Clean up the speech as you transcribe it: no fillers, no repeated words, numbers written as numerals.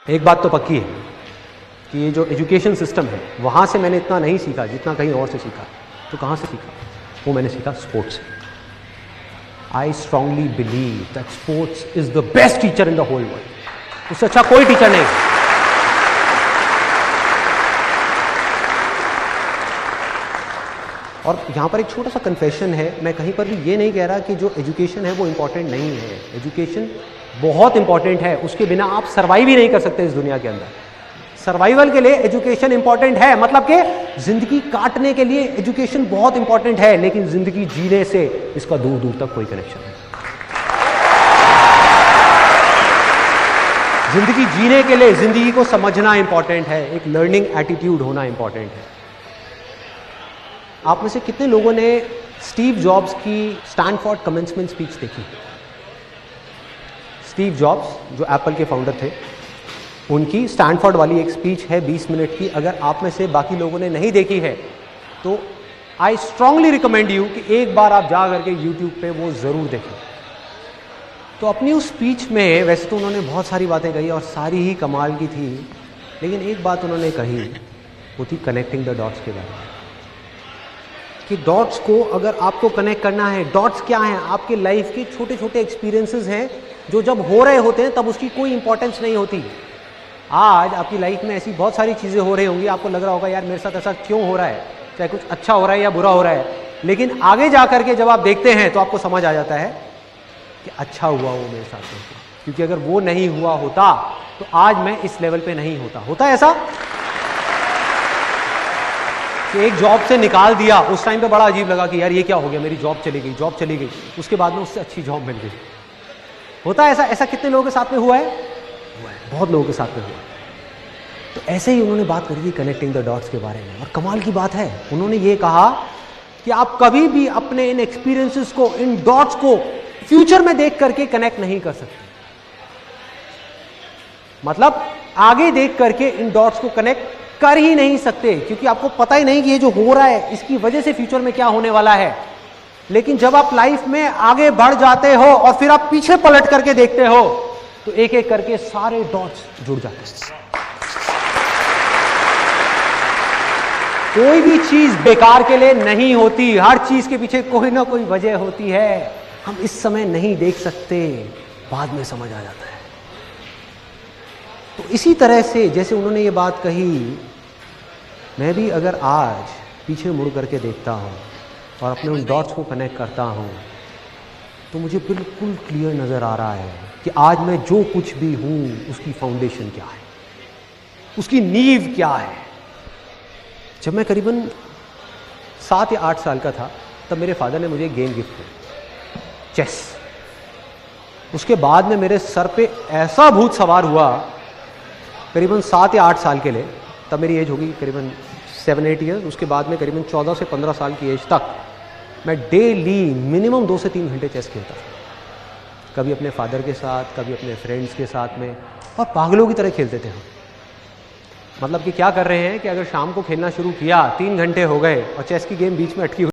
एक बात तो पक्की है कि ये जो एजुकेशन सिस्टम है वहाँ से मैंने इतना नहीं सीखा जितना कहीं और से सीखा। तो कहाँ से सीखा? वो मैंने सीखा स्पोर्ट्स से। I strongly believe that sports is the best teacher in the whole world. उससे अच्छा कोई टीचर नहीं। और यहाँ पर एक छोटा सा कन्फेशन है, मैं कहीं पर भी ये नहीं कह रहा कि जो एजुकेशन है वो इम्पॉर्टेंट नहीं है। एजुकेशन बहुत इंपॉर्टेंट है, उसके बिना आप सर्वाइव ही नहीं कर सकते इस दुनिया के अंदर। सर्वाइवल के लिए एजुकेशन इंपॉर्टेंट है, मतलब कि जिंदगी काटने के लिए एजुकेशन बहुत इंपॉर्टेंट है, लेकिन जिंदगी जीने से इसका दूर दूर तक कोई कनेक्शन नहीं। जिंदगी जीने के लिए जिंदगी को समझना इंपॉर्टेंट है, एक लर्निंग एटीट्यूड होना इंपॉर्टेंट है। आप में से कितने लोगों ने स्टीव जॉब्स की स्टैनफोर्ड कमेंसमेंट स्पीच देखी? स्टीव जॉब्स जो एप्पल के फाउंडर थे, उनकी स्टैनफोर्ड वाली एक स्पीच है 20 मिनट की। अगर आप में से बाकी लोगों ने नहीं देखी है तो आई स्ट्रांगली रिकमेंड यू कि एक बार आप जा करके यूट्यूब पे वो ज़रूर देखें। तो अपनी उस स्पीच में वैसे तो उन्होंने बहुत सारी बातें कही और सारी ही कमाल की थी, लेकिन एक बात उन्होंने कही, वो थी कनेक्टिंग द डॉट्स के बारे में। कि डॉट्स को अगर आपको कनेक्ट करना है, डॉट्स क्या हैं? आपके लाइफ के छोटे छोटे एक्सपीरियंसेस हैं जो जब हो रहे होते हैं तब उसकी कोई इंपॉर्टेंस नहीं होती। आज आपकी लाइफ में ऐसी बहुत सारी चीज़ें हो रही होंगी, आपको लग रहा होगा यार मेरे साथ ऐसा क्यों हो रहा है, चाहे कुछ अच्छा हो रहा है या बुरा हो रहा है, लेकिन आगे जा करके जब आप देखते हैं तो आपको समझ आ जाता है कि अच्छा हुआ वो मेरे साथ में, क्योंकि अगर वो नहीं हुआ होता तो आज मैं इस लेवल पे नहीं होता। होता है ऐसा कि एक जॉब से निकाल दिया, उस टाइम पे बड़ा अजीब लगा कि यार ये क्या हो गया, मेरी जॉब चली गई, जॉब चली गई, उसके बाद में उससे अच्छी जॉब मिल गई। होता है ऐसा? ऐसा कितने लोगों के साथ में हुआ है? बहुत लोगों के साथ में हुआ। तो ऐसे ही उन्होंने बात करी थी कनेक्टिंग द डॉट्स के बारे में, और कमाल की बात है, उन्होंने ये कहा कि आप कभी भी अपने इन एक्सपीरियंसेस को, इन डॉट्स को फ्यूचर में देख करके कनेक्ट नहीं कर सकते। मतलब आगे देख करके इन डॉट्स को कनेक्ट कर ही नहीं सकते, क्योंकि आपको पता ही नहीं कि ये जो हो रहा है इसकी वजह से फ्यूचर में क्या होने वाला है। लेकिन जब आप लाइफ में आगे बढ़ जाते हो और फिर आप पीछे पलट करके देखते हो तो एक एक करके सारे डॉट्स जुड़ जाते हैं। कोई भी चीज बेकार के लिए नहीं होती, हर चीज के पीछे कोई ना कोई वजह होती है। हम इस समय नहीं देख सकते, बाद में समझ आ जाता है। तो इसी तरह से जैसे उन्होंने ये बात कही, मैं भी अगर आज पीछे मुड़ करके देखता हूँ और अपने उन डॉट्स को कनेक्ट करता हूँ तो मुझे बिल्कुल क्लियर नज़र आ रहा है कि आज मैं जो कुछ भी हूँ उसकी फाउंडेशन क्या है, उसकी नींव क्या है। जब मैं करीबन 7 या 8 साल का था तब मेरे फादर ने मुझे एक गेम गिफ्ट किया, चेस। उसके बाद में मेरे सर पे ऐसा भूत सवार हुआ करीबन 7 या 8 साल के लिए, तब मेरी एज होगी करीबन 7-8 ईयर्स। उसके बाद में करीबन 14 से 15 साल की एज तक मैं डेली मिनिमम 2 से 3 घंटे चेस खेलता था। कभी अपने फादर के साथ, कभी अपने फ्रेंड्स के साथ में, और पागलों की तरह खेलते थे हम। मतलब कि क्या कर रहे हैं कि अगर शाम को खेलना शुरू किया, 3 घंटे हो गए और चेस की गेम बीच में अटकी हुई